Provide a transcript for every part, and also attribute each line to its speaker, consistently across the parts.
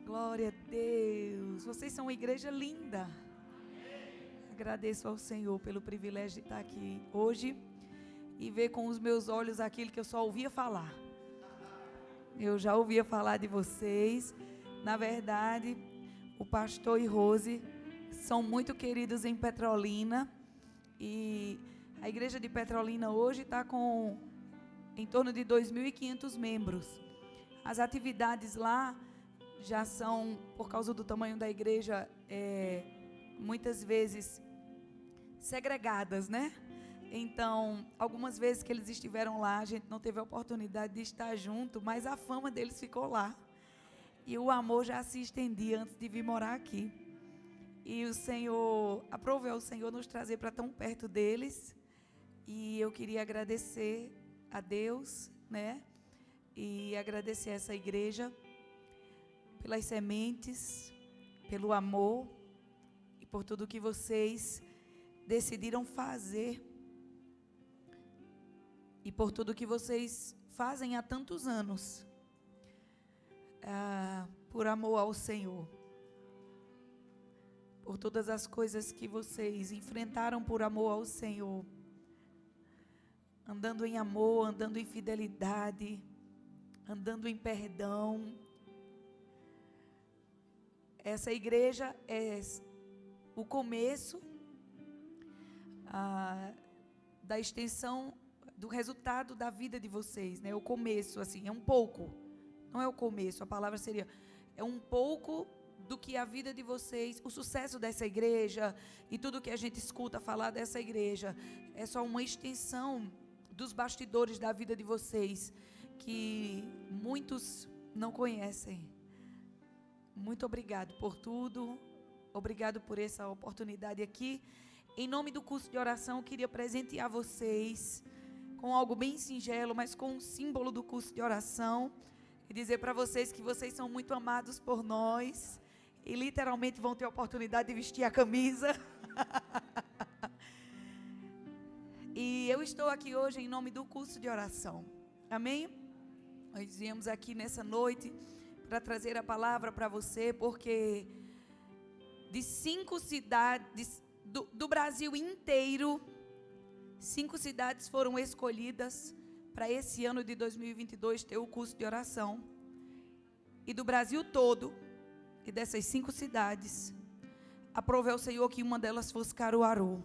Speaker 1: Glória a Deus. Vocês são uma igreja linda. Agradeço ao Senhor pelo privilégio de estar aqui hoje e ver com os meus olhos aquilo que eu só ouvia falar. Eu já ouvia falar de vocês. Na verdade, o pastor e Rose são muito queridos em Petrolina. E a igreja de Petrolina hoje está com em torno de 2.500 membros. As atividades lá já são, por causa do tamanho da igreja, muitas vezes segregadas, né? Então, algumas vezes que eles estiveram lá, a gente não teve a oportunidade de estar junto, mas a fama deles ficou lá. E o amor já se estendia antes de vir morar aqui. E o Senhor, aprove ao Senhor nos trazer para tão perto deles. E eu queria agradecer a Deus, né? E agradecer a essa igreja pelas sementes, pelo amor e por tudo que vocês decidiram fazer e por tudo que vocês fazem há tantos anos, por amor ao Senhor, por todas as coisas que vocês enfrentaram por amor ao Senhor, andando em amor, andando em fidelidade, andando em perdão. Essa igreja é o começo da extensão do resultado da vida de vocês, né? O começo, assim, é um pouco, não é o começo, a palavra seria, é um pouco do que a vida de vocês, o sucesso dessa igreja e tudo que a gente escuta falar dessa igreja, é só uma extensão dos bastidores da vida de vocês, que muitos não conhecem. Muito obrigado por tudo, obrigado por essa oportunidade aqui. Em nome do curso de oração, eu queria presentear vocês com algo bem singelo, mas com um símbolo do curso de oração, e dizer para vocês que vocês são muito amados por nós, e literalmente vão ter a oportunidade de vestir a camisa. E eu estou aqui hoje em nome do curso de oração, amém? Nós viemos aqui nessa noite para trazer a palavra para você, porque de 5 cidades do Brasil inteiro, 5 cidades foram escolhidas para esse ano de 2022 ter o curso de oração. E do Brasil todo, e dessas 5 cidades, aprove ao Senhor que uma delas fosse Caruaru.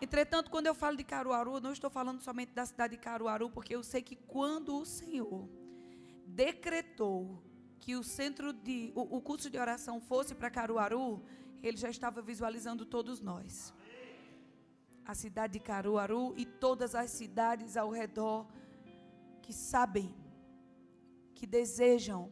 Speaker 1: Entretanto, quando eu falo de Caruaru, eu não estou falando somente da cidade de Caruaru, porque eu sei que quando o Senhor decretou que o curso de oração fosse para Caruaru, Ele já estava visualizando todos nós. A cidade de Caruaru e todas as cidades ao redor que sabem, que desejam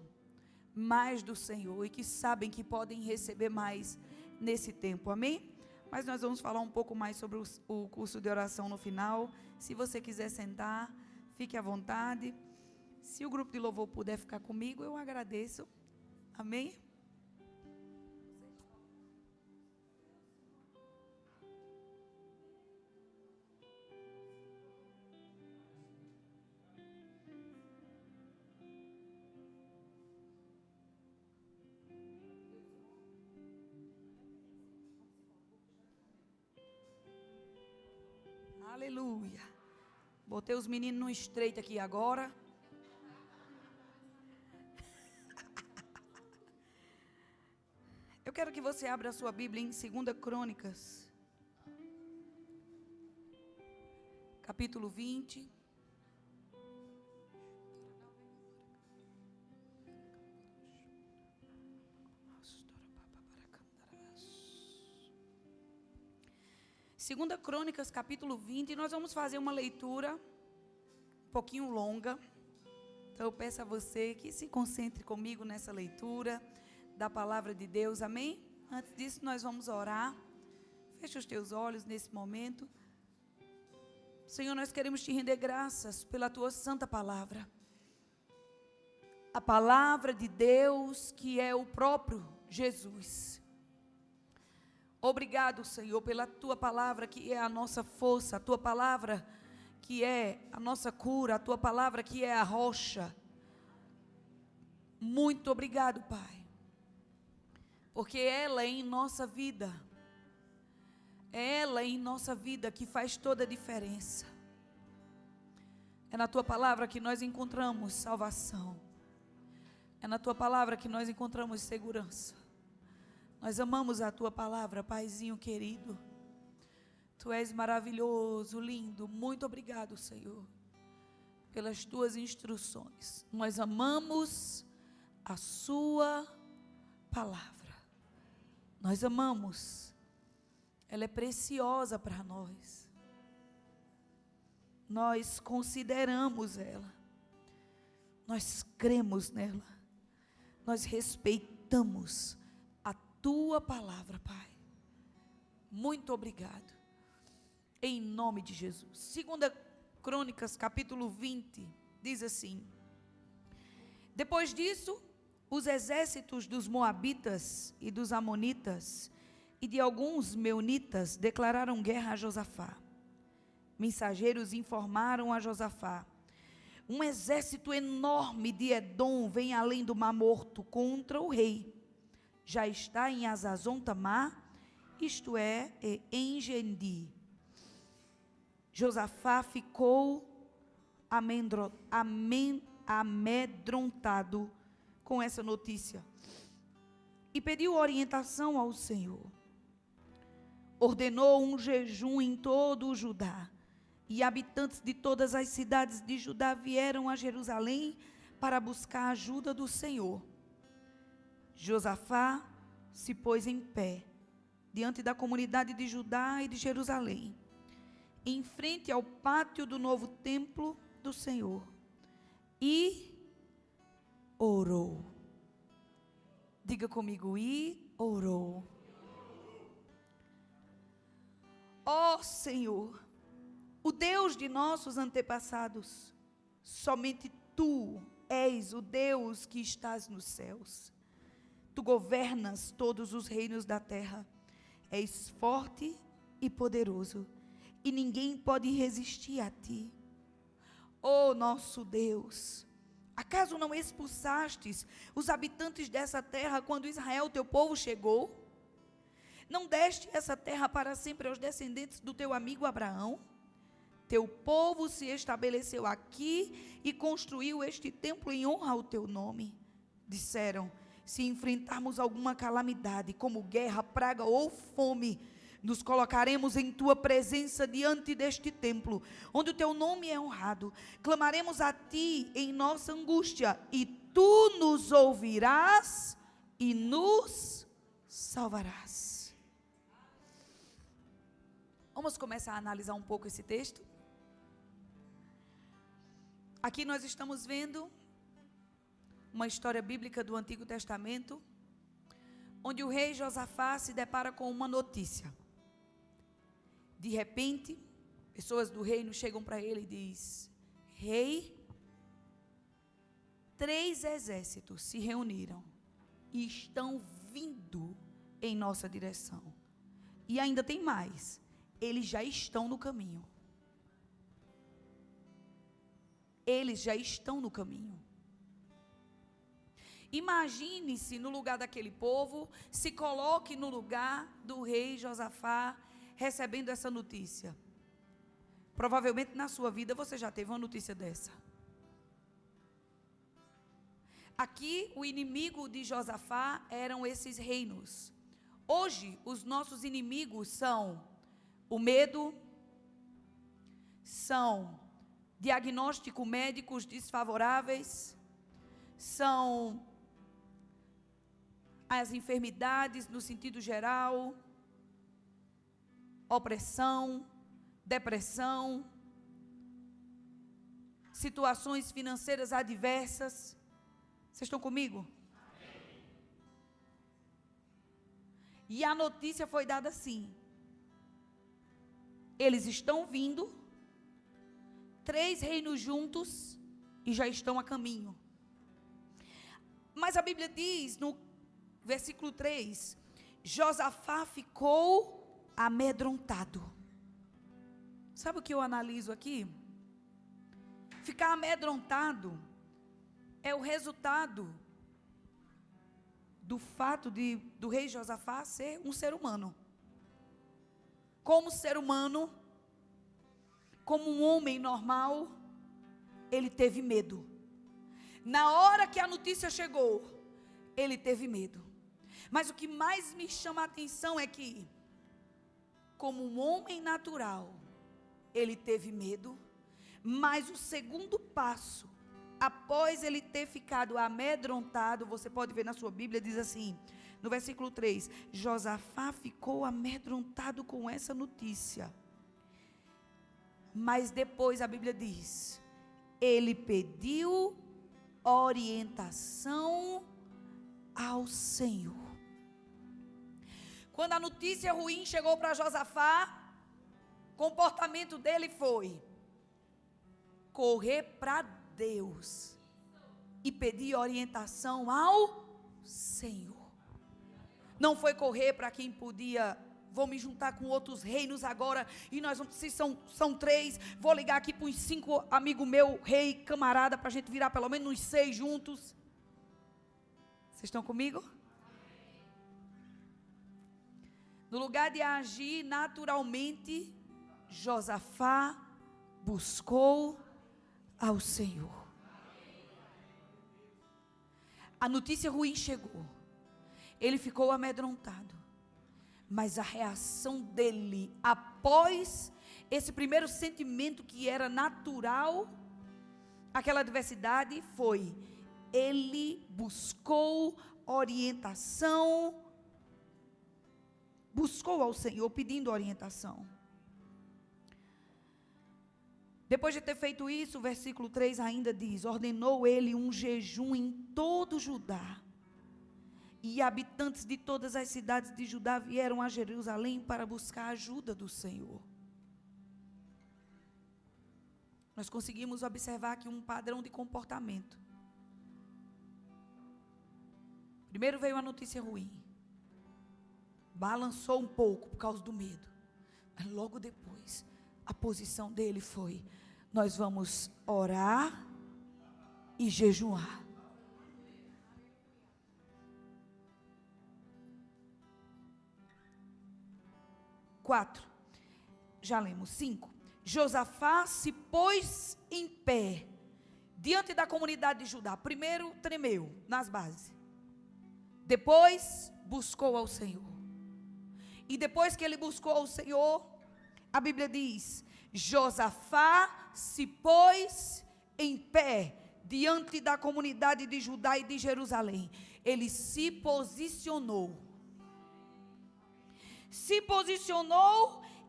Speaker 1: mais do Senhor e que sabem que podem receber mais nesse tempo, amém? Mas nós vamos falar um pouco mais sobre o curso de oração no final. Se você quiser sentar, fique à vontade. Se o grupo de louvor puder ficar comigo, eu agradeço. Amém? Aleluia. Botei os meninos no estreito aqui agora. Eu quero que você abra a sua Bíblia em 2 Crônicas, capítulo 20. Segunda Crônicas, capítulo 20, e nós vamos fazer uma leitura um pouquinho longa. Então eu peço a você que se concentre comigo nessa leitura da palavra de Deus, amém? Antes disso nós vamos orar. Feche os teus olhos nesse momento. Senhor, nós queremos te render graças pela tua santa palavra. A palavra de Deus que é o próprio Jesus. Obrigado, Senhor, pela tua palavra que é a nossa força, a tua palavra que é a nossa cura, a tua palavra que é a rocha. Muito obrigado, Pai, porque ela é em nossa vida, é ela em nossa vida que faz toda a diferença. É na Tua palavra que nós encontramos salvação, é na Tua palavra que nós encontramos segurança. Nós amamos a Tua palavra, Paizinho querido. Tu és maravilhoso, lindo. Muito obrigado, Senhor, pelas Tuas instruções. Nós amamos a Sua palavra. Nós amamos. Ela é preciosa para nós. Nós consideramos ela. Nós cremos nela. Nós respeitamos a Tua palavra, Pai. Muito obrigado. Em nome de Jesus. 2 Crônicas, capítulo 20, diz assim: depois disso, os exércitos dos Moabitas e dos Amonitas e de alguns Meunitas declararam guerra a Josafá. Mensageiros informaram a Josafá: um exército enorme de Edom vem além do Mar Morto contra o rei. Já está em Hazazon Tamar, isto é, em Gendi. Josafá ficou amedrontado com essa notícia e pediu orientação ao Senhor. Ordenou um jejum em todo o Judá, e habitantes de todas as cidades de Judá vieram a Jerusalém para buscar a ajuda do Senhor. Josafá se pôs em pé diante da comunidade de Judá e de Jerusalém, em frente ao pátio do novo templo do Senhor, e orou. Diga comigo, e orou. Ó Senhor, o Deus de nossos antepassados, somente Tu és o Deus que estás nos céus. Tu governas todos os reinos da terra. És forte e poderoso, e ninguém pode resistir a Ti. Ó nosso Deus, acaso não expulsastes os habitantes dessa terra quando Israel, Teu povo, chegou? Não deste essa terra para sempre aos descendentes do Teu amigo Abraão? Teu povo se estabeleceu aqui e construiu este templo em honra ao Teu nome. Disseram: se enfrentarmos alguma calamidade, como guerra, praga ou fome, nos colocaremos em Tua presença diante deste templo, onde o Teu nome é honrado. Clamaremos a Ti em nossa angústia, e Tu nos ouvirás e nos salvarás. Vamos começar a analisar um pouco esse texto? Aqui nós estamos vendo uma história bíblica do Antigo Testamento, onde o rei Josafá se depara com uma notícia. De repente, pessoas do reino chegam para ele e dizem: rei, 3 exércitos se reuniram e estão vindo em nossa direção. E ainda tem mais, eles já estão no caminho. Eles já estão no caminho. Imagine-se no lugar daquele povo, se coloque no lugar do rei Josafá, recebendo essa notícia. Provavelmente na sua vida você já teve uma notícia dessa. Aqui o inimigo de Josafá eram esses reinos. Hoje os nossos inimigos são o medo, são diagnósticos médicos desfavoráveis, são as enfermidades no sentido geral, opressão, depressão, situações financeiras adversas. Vocês estão comigo? Amém. E a notícia foi dada assim: eles estão vindo, 3 reinos juntos, e já estão a caminho. Mas a Bíblia diz no versículo 3, Josafá ficou amedrontado. Sabe o que eu analiso aqui? Ficar amedrontado é o resultado do fato do rei Josafá ser um ser humano. Como ser humano, como um homem normal, ele teve medo. Na hora que a notícia chegou, ele teve medo. Mas o que mais me chama a atenção é que, como um homem natural, ele teve medo, mas o segundo passo, após ele ter ficado amedrontado, você pode ver na sua Bíblia, diz assim, no versículo 3, Josafá ficou amedrontado com essa notícia. Mas depois a Bíblia diz, ele pediu orientação ao Senhor. Quando a notícia ruim chegou para Josafá, o comportamento dele foi correr para Deus e pedir orientação ao Senhor. Não foi correr para quem podia, vou me juntar com outros reinos agora, e nós vamos, se são 3, vou ligar aqui para uns 5 amigos meu, rei, camarada, para a gente virar pelo menos uns 6 juntos. Vocês estão comigo? No lugar de agir naturalmente, Josafá buscou ao Senhor. A notícia ruim chegou. Ele ficou amedrontado. Mas a reação dele, após esse primeiro sentimento que era natural, aquela adversidade, foi: ele buscou orientação, buscou ao Senhor pedindo orientação. Depois de ter feito isso, o versículo 3 ainda diz, ordenou ele um jejum em todo Judá, e habitantes de todas as cidades de Judá vieram a Jerusalém para buscar a ajuda do Senhor. Nós conseguimos observar aqui um padrão de comportamento. Primeiro veio a notícia ruim, balançou um pouco por causa do medo, mas logo depois a posição dele foi: nós vamos orar e jejuar. Quatro, já lemos. 5, Josafá se pôs em pé diante da comunidade de Judá. Primeiro tremeu nas bases, depois buscou ao Senhor, e depois que ele buscou ao Senhor, a Bíblia diz, Josafá se pôs em pé diante da comunidade de Judá e de Jerusalém. Ele se posicionou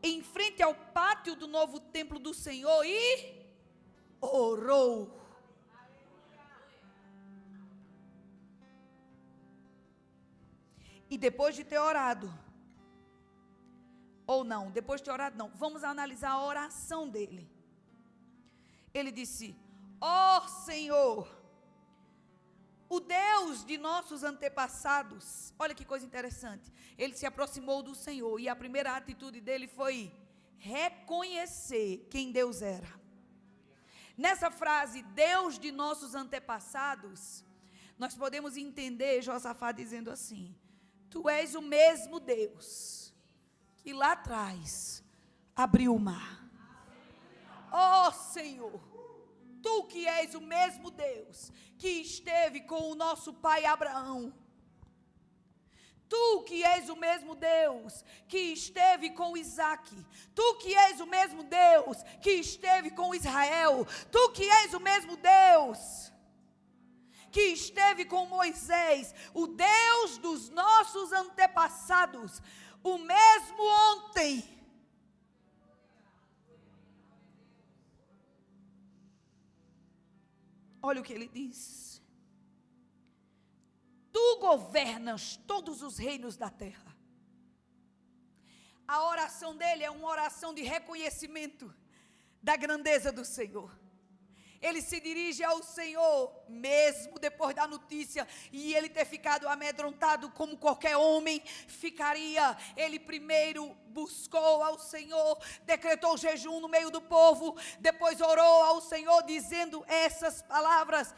Speaker 1: em frente ao pátio do novo templo do Senhor e orou. E depois de ter orado, ou não, depois de ter orado não, vamos analisar a oração dele. Ele disse, ó Senhor, o Deus de nossos antepassados. Olha que coisa interessante, ele se aproximou do Senhor, e a primeira atitude dele foi reconhecer quem Deus era. Nessa frase, Deus de nossos antepassados, nós podemos entender Josafá dizendo assim, tu és o mesmo Deus que lá atrás abriu o mar. Ó Senhor, tu que és o mesmo Deus que esteve com o nosso pai Abraão, tu que és o mesmo Deus que esteve com Isaque, tu que és o mesmo Deus que esteve com Israel, tu que és o mesmo Deus que esteve com Moisés, o Deus dos nossos antepassados, o mesmo ontem, olha o que ele diz, tu governas todos os reinos da terra. A oração dele é uma oração de reconhecimento da grandeza do Senhor. Ele se dirige ao Senhor, mesmo depois da notícia, e ele ter ficado amedrontado como qualquer homem ficaria. Ele primeiro buscou ao Senhor, decretou jejum no meio do povo, depois orou ao Senhor dizendo essas palavras,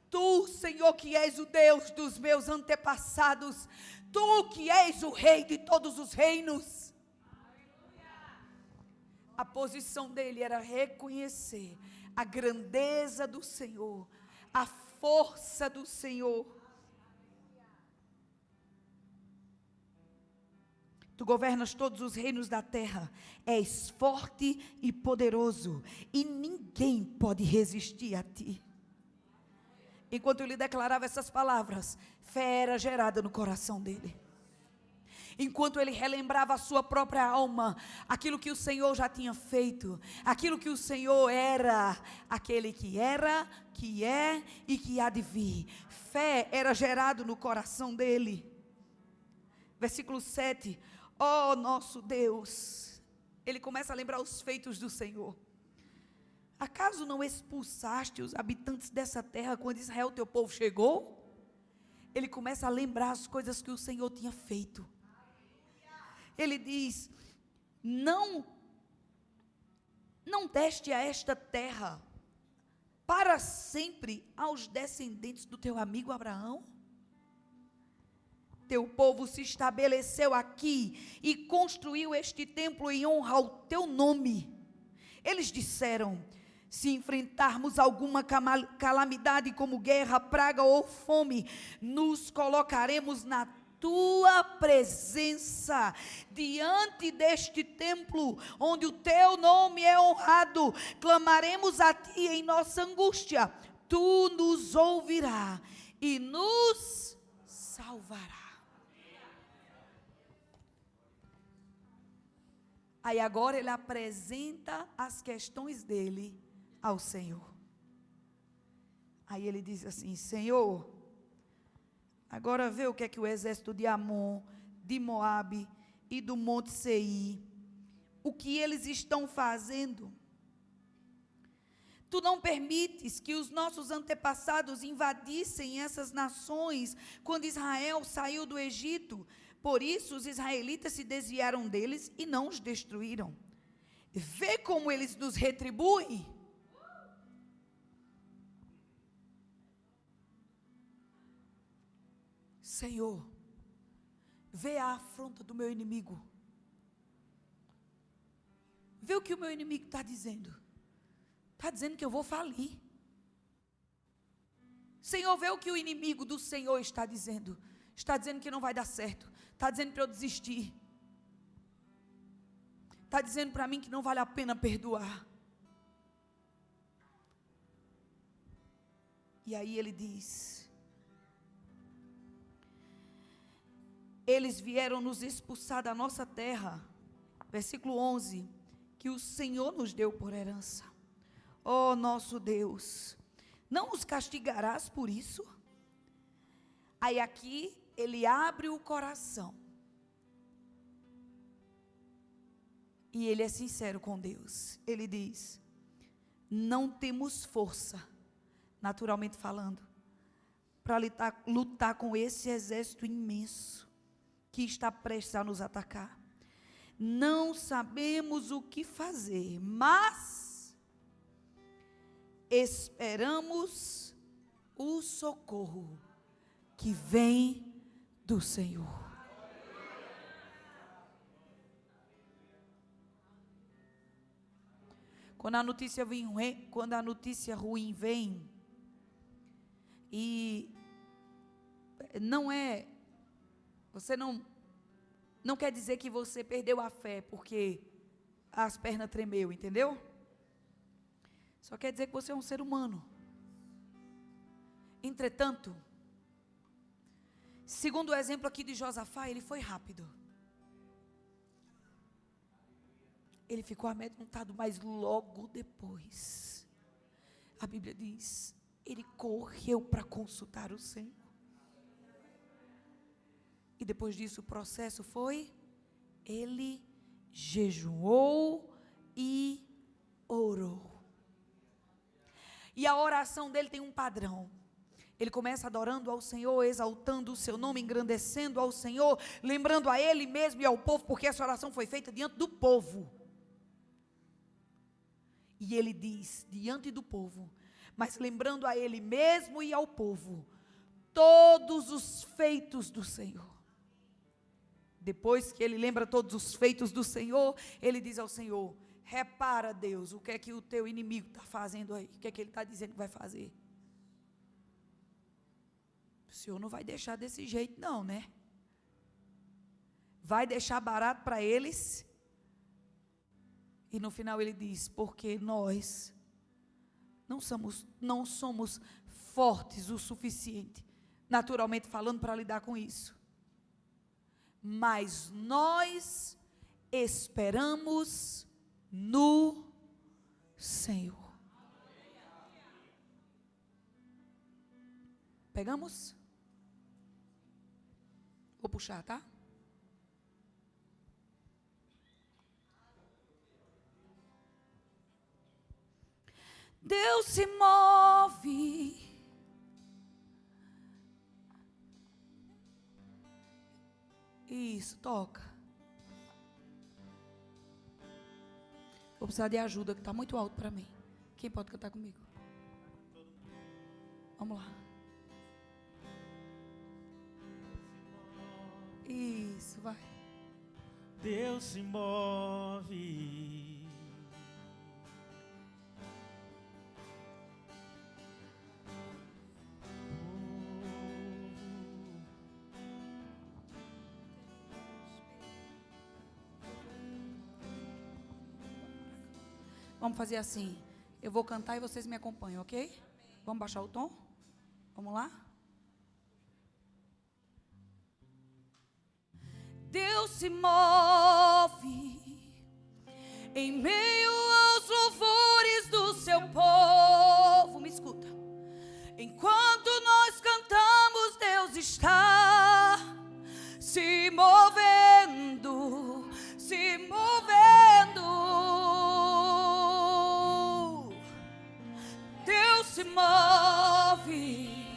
Speaker 1: Tu, Senhor, que és o Deus dos meus antepassados, Tu que és o Rei de todos os reinos. A posição dele era reconhecer a grandeza do Senhor, a força do Senhor. Tu governas todos os reinos da terra, és forte e poderoso, e ninguém pode resistir a ti. Enquanto ele declarava essas palavras, fé era gerada no coração dele. Enquanto ele relembrava a sua própria alma, aquilo que o Senhor já tinha feito, aquilo que o Senhor era, aquele que era, que é e que há de vir. Fé era gerado no coração dele. Versículo 7, ó nosso Deus, ele começa a lembrar os feitos do Senhor. Acaso não expulsaste os habitantes dessa terra quando Israel, teu povo, chegou? Ele começa a lembrar as coisas que o Senhor tinha feito. Ele diz, não deste a esta terra para sempre aos descendentes do teu amigo Abraão? Teu povo se estabeleceu aqui e construiu este templo em honra ao teu nome. Eles disseram, se enfrentarmos alguma calamidade como guerra, praga ou fome, nos colocaremos na tua presença, diante deste templo, onde o teu nome é honrado, clamaremos a ti em nossa angústia, tu nos ouvirás e nos salvarás. Aí agora ele apresenta as questões dele ao Senhor. Aí ele diz assim, Senhor, agora vê o que é que o exército de Amon, de Moabe e do Monte Seir, o que eles estão fazendo. Tu não permites que os nossos antepassados invadissem essas nações quando Israel saiu do Egito. Por isso os israelitas se desviaram deles e não os destruíram. Vê como eles nos retribuem. Senhor, vê a afronta do meu inimigo. Vê o que o meu inimigo está dizendo. Está dizendo que eu vou falir. Senhor, vê o que o inimigo do Senhor está dizendo. Está dizendo que não vai dar certo. Está dizendo para eu desistir. Está dizendo para mim que não vale a pena perdoar. E aí ele diz, eles vieram nos expulsar da nossa terra, versículo 11, que o Senhor nos deu por herança. Ó nosso Deus, não os castigarás por isso? Aí aqui ele abre o coração. E ele é sincero com Deus. Ele diz, não temos força, naturalmente falando, para lutar com esse exército imenso que está prestes a nos atacar. Não sabemos o que fazer, mas esperamos o socorro que vem do Senhor. Quando a notícia ruim vem, e você não quer dizer que você perdeu a fé porque as pernas tremeu, entendeu? Só quer dizer que você é um ser humano. Entretanto, segundo o exemplo aqui de Josafá, ele foi rápido. Ele ficou amedrontado, mas logo depois, a Bíblia diz, ele correu para consultar o Senhor. E depois disso o processo foi, ele jejuou e orou. E a oração dele tem um padrão. Ele começa adorando ao Senhor, exaltando o seu nome, engrandecendo ao Senhor, lembrando a ele mesmo e ao povo, porque essa oração foi feita diante do povo. E ele diz, diante do povo, mas lembrando a ele mesmo e ao povo todos os feitos do Senhor. Depois que ele lembra todos os feitos do Senhor, ele diz ao Senhor: repara, Deus, o que é que o teu inimigo está fazendo aí? O que é que ele está dizendo que vai fazer? O Senhor não vai deixar desse jeito não, né? Vai deixar barato para eles? E no final ele diz: porque nós não somos fortes o suficiente, naturalmente falando, para lidar com isso. Mas nós esperamos no Senhor. Pegamos? Vou puxar, tá? Deus se move. Isso, toca. Vou precisar de ajuda, que está muito alto para mim. Quem pode cantar comigo? Vamos lá. Isso, vai.
Speaker 2: Deus se move.
Speaker 1: Vamos fazer assim. Eu vou cantar e vocês me acompanham, ok? Vamos baixar o tom? Vamos lá? Deus se move em meio aos louvores do seu povo. Me escuta. Enquanto nós cantamos, Deus está se movendo, se movendo. Deus se move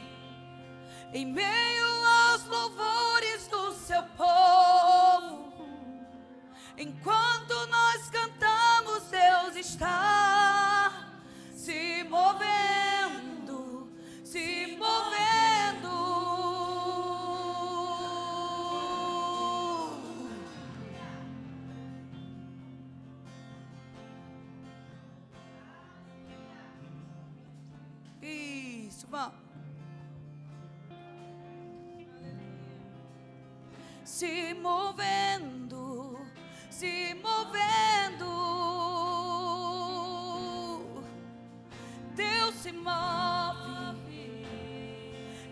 Speaker 1: em meio aos louvores do seu povo. Enquanto nós cantamos, Deus está se movendo, se movendo. Isso, vamos. Se movendo, se movendo. Deus se move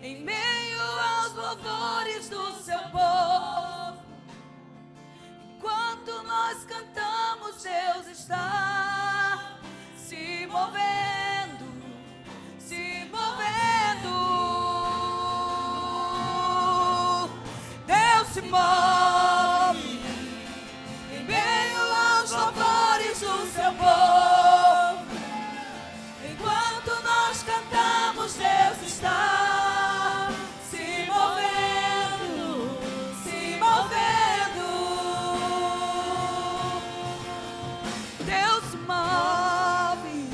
Speaker 1: em meio aos louvores do seu povo. Enquanto nós cantamos, Deus está se movendo, se movendo. Deus se move em meio aos louvores do seu povo. Enquanto nós cantamos, Deus está se movendo, se movendo. Deus se move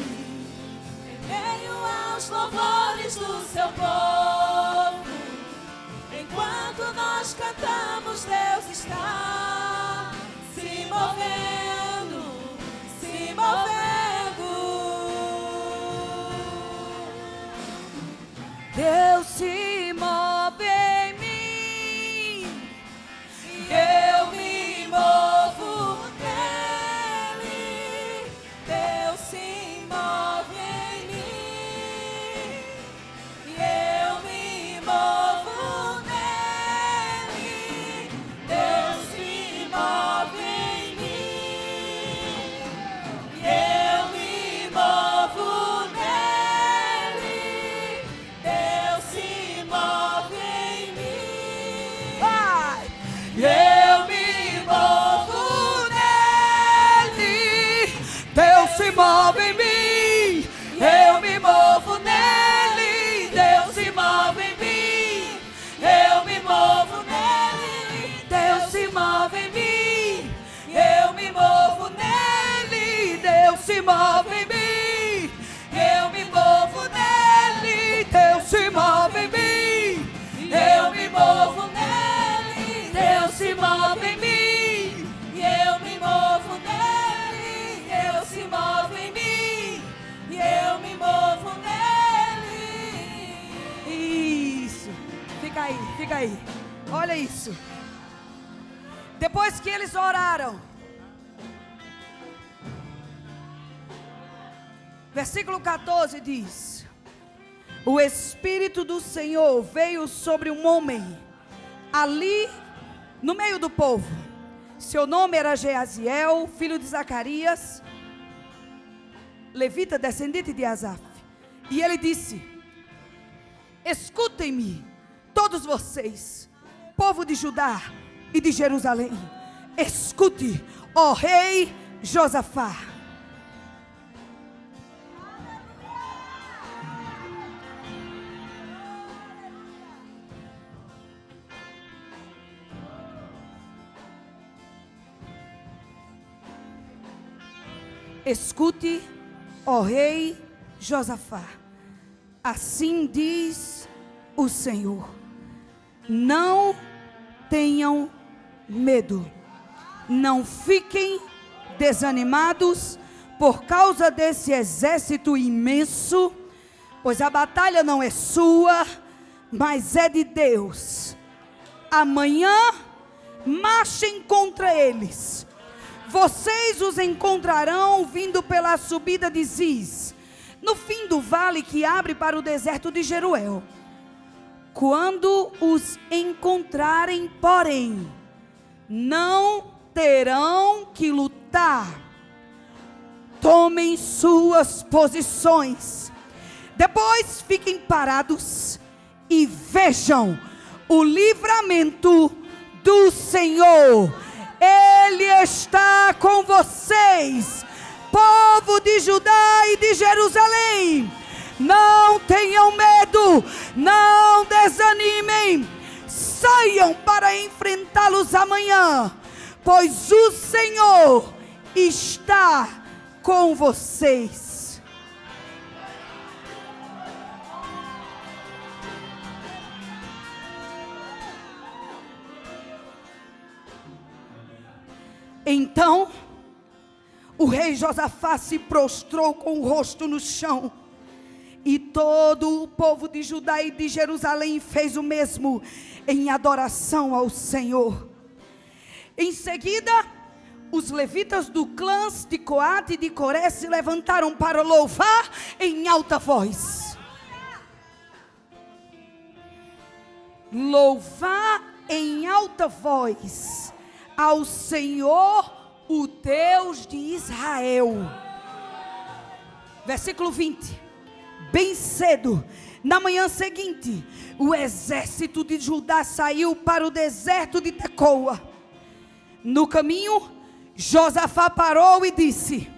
Speaker 1: fica aí. Olha isso. Depois que eles oraram, versículo 14 diz: o Espírito do Senhor veio sobre um homem ali no meio do povo. Seu nome era Jeaziel, filho de Zacarias, levita, descendente de Asaf. E ele disse: escutem-me, todos vocês, povo de Judá e de Jerusalém. Escute, ó rei Josafá. Escute, ó rei Josafá. Assim diz o Senhor: não tenham medo, não fiquem desanimados por causa desse exército imenso, pois a batalha não é sua, mas é de Deus. Amanhã marchem contra eles. Vocês os encontrarão vindo pela subida de Ziz, no fim do vale que abre para o deserto de Jeruel. Quando os encontrarem, porém, não terão que lutar. Tomem suas posições. Depois fiquem parados e vejam o livramento do Senhor. Ele está com vocês, povo de Judá e de Jerusalém. Não tenham medo, não desanimem. Saiam para enfrentá-los amanhã, pois o Senhor está com vocês. Então, o rei Josafá se prostrou com o rosto no chão, e todo o povo de Judá e de Jerusalém fez o mesmo, em adoração ao Senhor. Em seguida, os levitas do clã de Coate e de Coré se levantaram para louvar em alta voz. Louvar em alta voz ao Senhor, o Deus de Israel. Versículo 20. Bem cedo, na manhã seguinte, o exército de Judá saiu para o deserto de Tecoa. No caminho, Josafá parou e disse: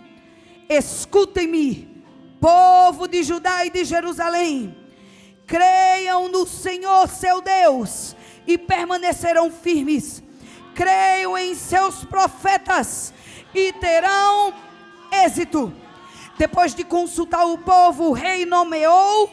Speaker 1: escutem-me, povo de Judá e de Jerusalém. Creiam no Senhor seu Deus e permanecerão firmes. Creiam em seus profetas e terão êxito. Depois de consultar o povo, o rei nomeou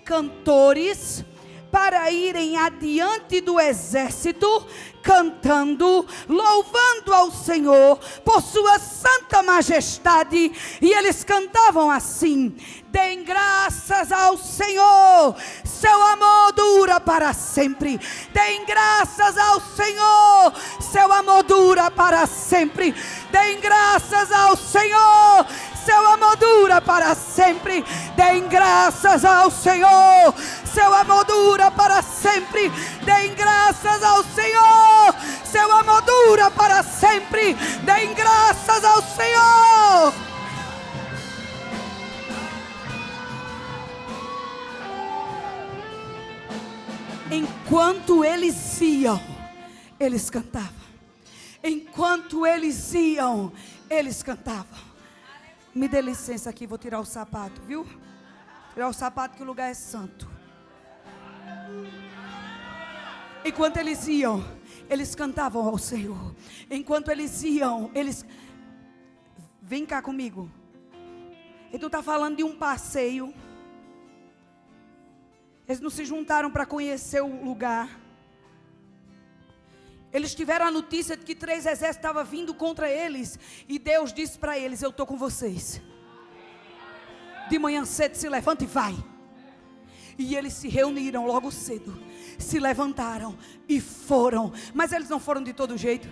Speaker 1: cantores para irem adiante do exército, cantando, louvando ao Senhor por sua santa majestade. E eles cantavam assim: deem graças ao Senhor, seu amor dura para sempre. Deem graças ao Senhor, seu amor dura para sempre. Deem graças ao Senhor, seu amor dura para sempre. Deem graças ao Senhor, seu amor dura para sempre. Deem graças ao Senhor, seu amor dura para sempre. Deem graças ao Senhor. Enquanto eles iam, eles cantavam. Enquanto eles iam, eles cantavam. Me dê licença aqui, vou tirar o sapato, viu? Tirar o sapato que o lugar é santo. Enquanto eles iam, eles cantavam ao Senhor. Enquanto eles iam, eles... Vem cá comigo. E tu está falando de um passeio. Eles não se juntaram para conhecer o lugar. Eles tiveram a notícia de que 3 exércitos estavam vindo contra eles. E Deus disse para eles: eu estou com vocês. De manhã cedo se levanta e vai. E eles se reuniram logo cedo, se levantaram e foram. Mas eles não foram de todo jeito.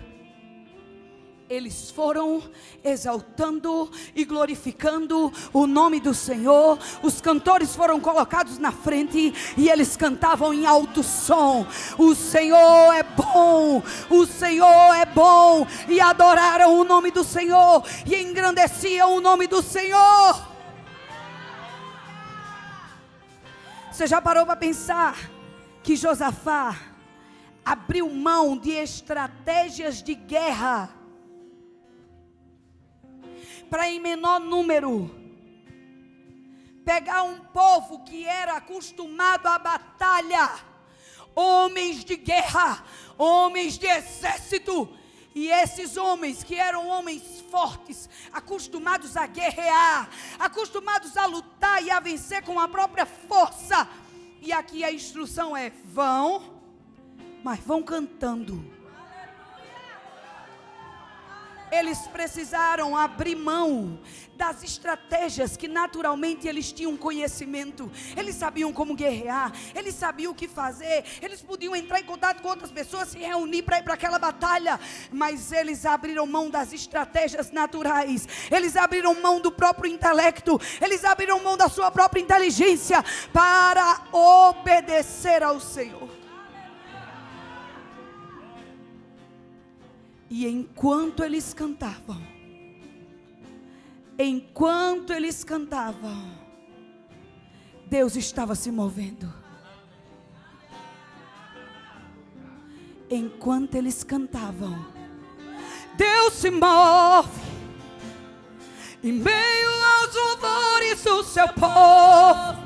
Speaker 1: Eles foram exaltando e glorificando o nome do Senhor. Os cantores foram colocados na frente e eles cantavam em alto som: o Senhor é bom, o Senhor é bom. E adoraram o nome do Senhor e engrandeciam o nome do Senhor. Você já parou para pensar que Josafá abriu mão de estratégias de guerra para, em menor número, pegar um povo que era acostumado à batalha, homens de guerra, homens de exército, e esses homens que eram homens fortes, acostumados a guerrear, acostumados a lutar e a vencer com a própria força. E aqui a instrução é: vão, mas vão cantando. Eles precisaram abrir mão das estratégias que naturalmente eles tinham conhecimento. Eles sabiam como guerrear, eles sabiam o que fazer, eles podiam entrar em contato com outras pessoas, se reunir para ir para aquela batalha. Mas eles abriram mão das estratégias naturais, eles abriram mão do próprio intelecto, eles abriram mão da sua própria inteligência para obedecer ao Senhor. E enquanto eles cantavam, Deus estava se movendo. Enquanto eles cantavam, Deus se move em meio aos louvores do seu povo.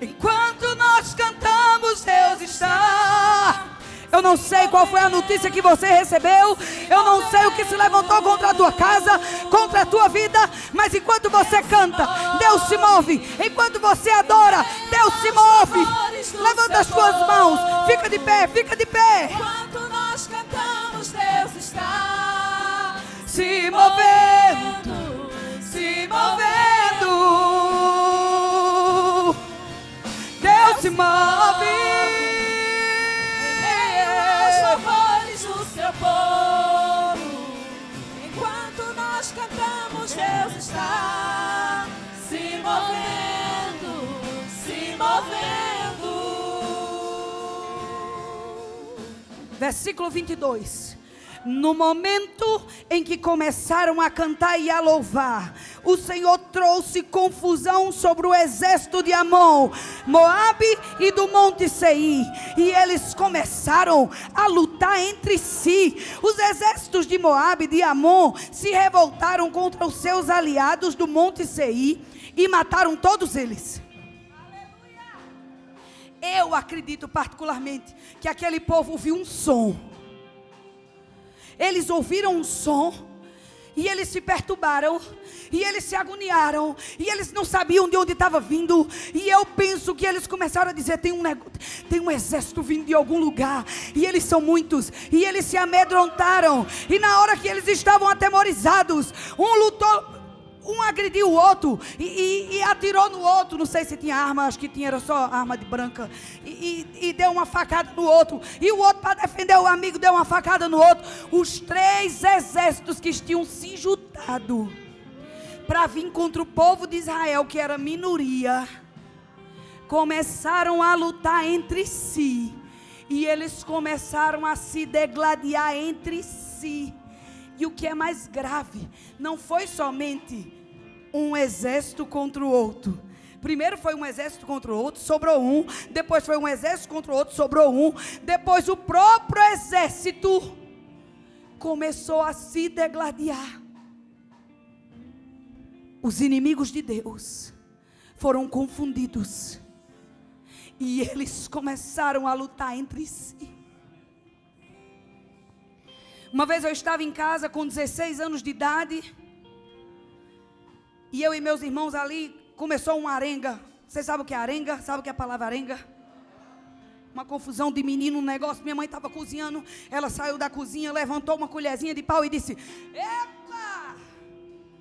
Speaker 1: Enquanto nós cantamos, Deus está. Eu não sei qual foi a notícia que você recebeu, eu não sei o que se levantou contra a tua casa, contra a tua vida, mas enquanto você canta, Deus se move. Enquanto você adora, Deus se move. Levanta as tuas mãos, fica de pé, fica de pé.
Speaker 3: Enquanto nós cantamos, Deus está
Speaker 1: se movendo, se movendo. Deus se move.
Speaker 3: Enquanto nós cantamos, Deus está se movendo, se movendo.
Speaker 1: Versículo 22. No momento em que começaram a cantar e a louvar, o Senhor trouxe confusão sobre o exército de Amon, Moabe e do Monte Seir, e eles começaram a lutar entre si. Os exércitos de Moabe e de Amon se revoltaram contra os seus aliados do Monte Seir e mataram todos eles. Eu acredito particularmente que aquele povo ouviu um som. Eles ouviram um som e eles se perturbaram e eles se agoniaram e eles não sabiam de onde estava vindo. E eu penso que eles começaram a dizer: tem um exército vindo de algum lugar, e eles são muitos. E eles se amedrontaram, e na hora que eles estavam atemorizados, um agrediu o outro e atirou no outro. Não sei se tinha arma, acho que tinha, era só arma de branca. E deu uma facada no outro. E o outro, para defender o amigo, deu uma facada no outro. Os 3 exércitos que tinham se juntado para vir contra o povo de Israel, que era minoria, começaram a lutar entre si. E eles começaram a se degladiar entre si. E o que é mais grave, não foi somente um exército contra o outro. Primeiro foi um exército contra o outro, sobrou um. Depois foi um exército contra o outro, sobrou um. Depois o próprio exército começou a se degladiar. Os inimigos de Deus foram confundidos. E eles começaram a lutar entre si. Uma vez eu estava em casa com 16 anos de idade, e eu e meus irmãos ali, começou uma arenga. Você sabe o que é arenga? Sabe o que é a palavra arenga? Uma confusão de menino, um negócio. Minha mãe estava cozinhando, ela saiu da cozinha, levantou uma colherzinha de pau e disse: epa!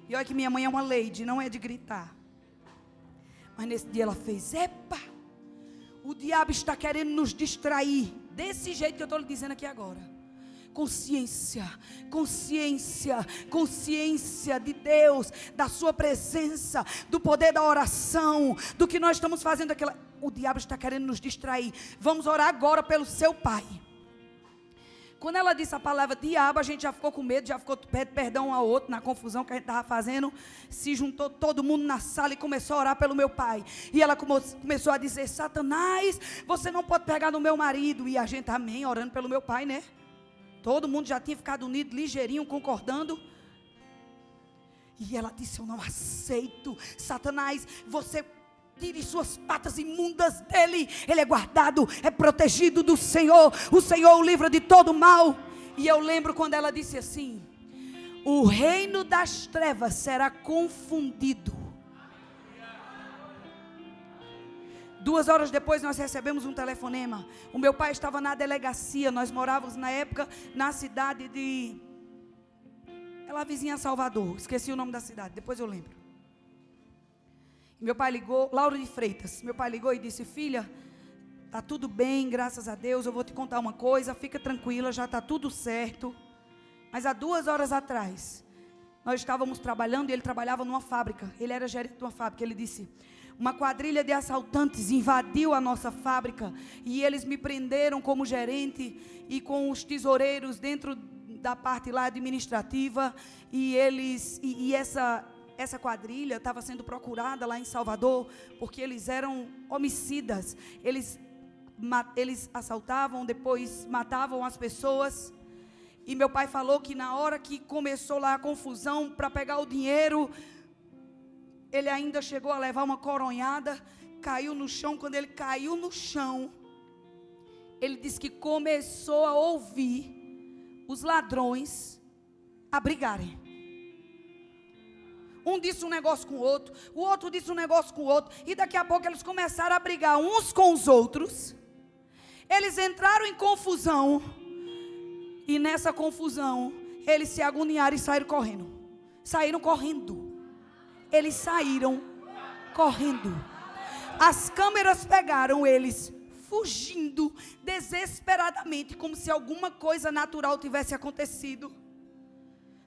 Speaker 1: E olha que minha mãe é uma lady, não é de gritar. Mas nesse dia ela fez: epa! O diabo está querendo nos distrair. Desse jeito que eu estou lhe dizendo aqui agora. Consciência, consciência, consciência de Deus, da sua presença, do poder da oração, do que nós estamos fazendo aqui. O diabo está querendo nos distrair. Vamos orar agora pelo seu pai. Quando ela disse a palavra diabo, a gente já ficou com medo, já ficou pedindo perdão um ao outro, na confusão que a gente estava fazendo. Se juntou todo mundo na sala e começou a orar pelo meu pai. E ela começou a dizer: Satanás, você não pode pegar no meu marido. E a gente, amém, orando pelo meu pai, né? Todo mundo já tinha ficado unido, ligeirinho, concordando. E ela disse: eu não aceito. Satanás, você tire suas patas imundas dele. Ele é guardado, é protegido do Senhor. O Senhor o livra de todo mal. E eu lembro quando ela disse assim: o reino das trevas será confundido. 2 horas depois nós recebemos um telefonema. O meu pai estava na delegacia. Nós morávamos na época na cidade de... ela vizinha Salvador. Esqueci o nome da cidade, depois eu lembro. Meu pai ligou, Lauro de Freitas. Meu pai ligou e disse: filha, está tudo bem, graças a Deus. Eu vou te contar uma coisa, fica tranquila, já está tudo certo. Mas há 2 horas atrás, nós estávamos trabalhando e ele trabalhava numa fábrica. Ele era gerente de uma fábrica. Ele disse: uma quadrilha de assaltantes invadiu a nossa fábrica e eles me prenderam como gerente e com os tesoureiros dentro da parte lá administrativa. E essa quadrilha estava sendo procurada lá em Salvador porque eles eram homicidas. Eles assaltavam, depois matavam as pessoas. E meu pai falou que na hora que começou lá a confusão para pegar o dinheiro, ele ainda chegou a levar uma coronhada, caiu no chão. Quando ele caiu no chão, ele disse que começou a ouvir os ladrões a brigarem. Um disse um negócio com o outro disse um negócio com o outro, e daqui a pouco eles começaram a brigar uns com os outros. Eles entraram em confusão, e nessa confusão, eles se agoniaram e saíram correndo. Eles saíram correndo. As câmeras pegaram eles fugindo desesperadamente, como se alguma coisa natural tivesse acontecido.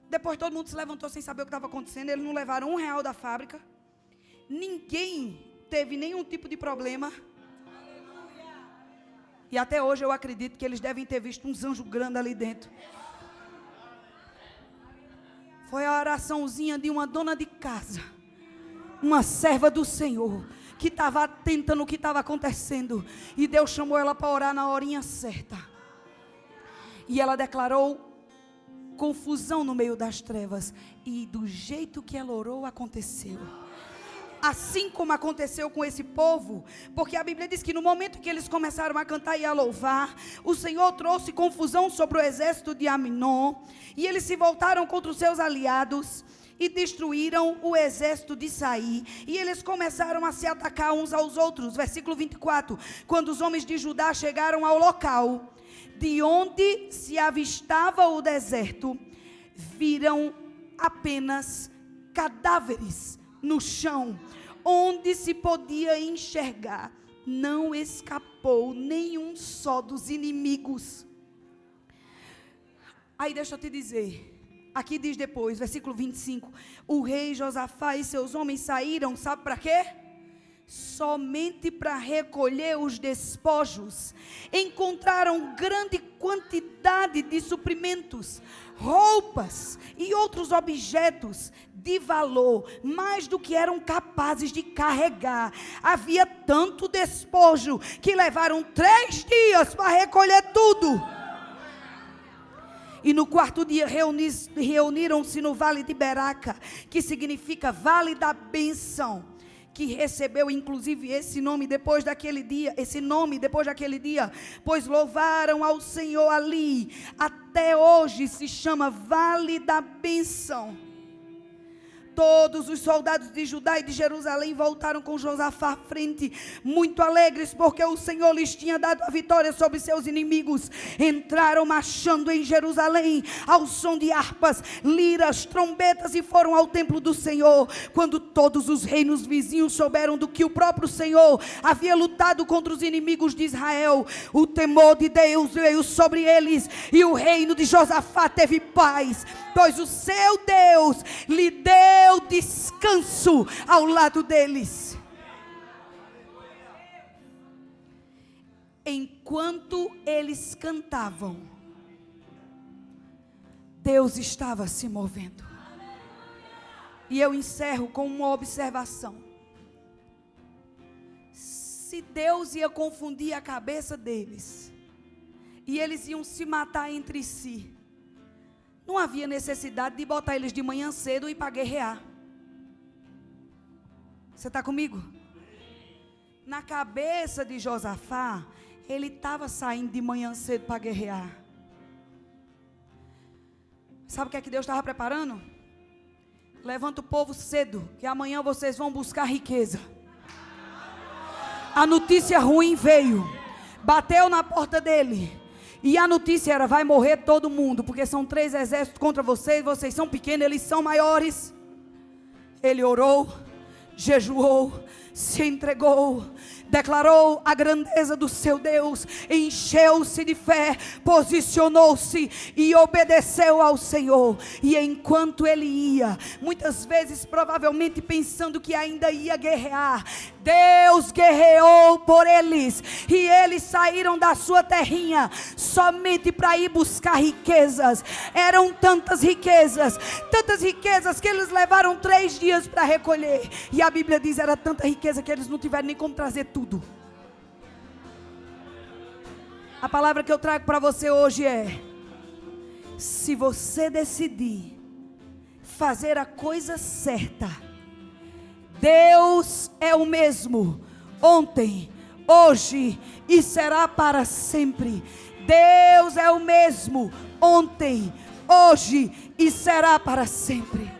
Speaker 1: Depois todo mundo se levantou sem saber o que estava acontecendo. Eles não levaram R$1 da fábrica. Ninguém teve nenhum tipo de problema. E até hoje eu acredito que eles devem ter visto uns anjos grandes ali dentro. Foi a oraçãozinha de uma dona de casa, uma serva do Senhor, que estava atenta no que estava acontecendo. E Deus chamou ela para orar na horinha certa. E ela declarou confusão no meio das trevas. E do jeito que ela orou, aconteceu. Assim como aconteceu com esse povo. Porque a Bíblia diz que no momento que eles começaram a cantar e a louvar, o Senhor trouxe confusão sobre o exército de Aminon. E eles se voltaram contra os seus aliados e destruíram o exército de Saí. E eles começaram a se atacar uns aos outros. Versículo 24. Quando os homens de Judá chegaram ao local de onde se avistava o deserto, viram apenas cadáveres no chão, onde se podia enxergar. Não escapou nenhum só dos inimigos. Aí deixa eu te dizer, aqui diz depois, versículo 25, o rei Josafá e seus homens saíram, sabe para quê? Somente para recolher os despojos. Encontraram grande quantidade de suprimentos, roupas e outros objetos de valor, mais do que eram capazes de carregar. Havia tanto despojo que levaram 3 dias para recolher tudo. E no 4º dia reuniram-se no Vale de Beraca, que significa Vale da Bênção, que recebeu inclusive esse nome depois daquele dia, pois louvaram ao Senhor ali. Até hoje se chama Vale da Bênção. todos os soldados de Judá e de Jerusalém voltaram com Josafá à frente, muito alegres, porque o Senhor lhes tinha dado a vitória sobre seus inimigos. Entraram marchando em Jerusalém, ao som de harpas, liras, trombetas, e foram ao templo do Senhor. Quando todos os reinos vizinhos souberam do que o próprio Senhor havia lutado contra os inimigos de Israel, o temor de Deus veio sobre eles, e o reino de Josafá teve paz, pois o seu Deus lhe deu descanso ao lado deles. Enquanto eles cantavam, Deus estava se movendo. E eu encerro com uma observação. Se Deus ia confundir a cabeça deles, e eles iam se matar entre si, não havia necessidade de botar eles de manhã cedo e para guerrear. Você está comigo? Na cabeça de Josafá, ele estava saindo de manhã cedo para guerrear. Sabe o que é que Deus estava preparando? Levanta o povo cedo, que amanhã vocês vão buscar riqueza. A notícia ruim veio, bateu na porta dele. E a notícia era: vai morrer todo mundo, porque são 3 exércitos contra vocês, vocês são pequenos, eles são maiores. Ele orou, jejuou, se entregou, declarou a grandeza do seu Deus, encheu-se de fé, posicionou-se e obedeceu ao Senhor. E enquanto ele ia, muitas vezes provavelmente pensando que ainda ia guerrear, Deus guerreou por eles, e eles saíram da sua terrinha somente para ir buscar riquezas. Eram tantas riquezas que eles levaram 3 dias para recolher. E a Bíblia diz: era tanta riqueza que eles não tiveram nem como trazer tudo. A palavra que eu trago para você hoje é: se você decidir fazer a coisa certa, Deus é o mesmo ontem, hoje e será para sempre. Deus é o mesmo ontem, hoje e será para sempre.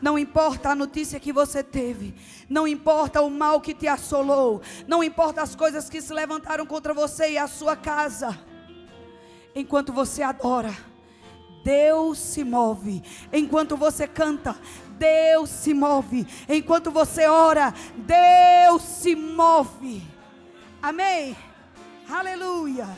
Speaker 1: Não importa a notícia que você teve, não importa o mal que te assolou, não importa as coisas que se levantaram contra você e a sua casa. Enquanto você adora, Deus se move. Enquanto você canta, Deus se move. Enquanto você ora, Deus se move. Amém? Aleluia.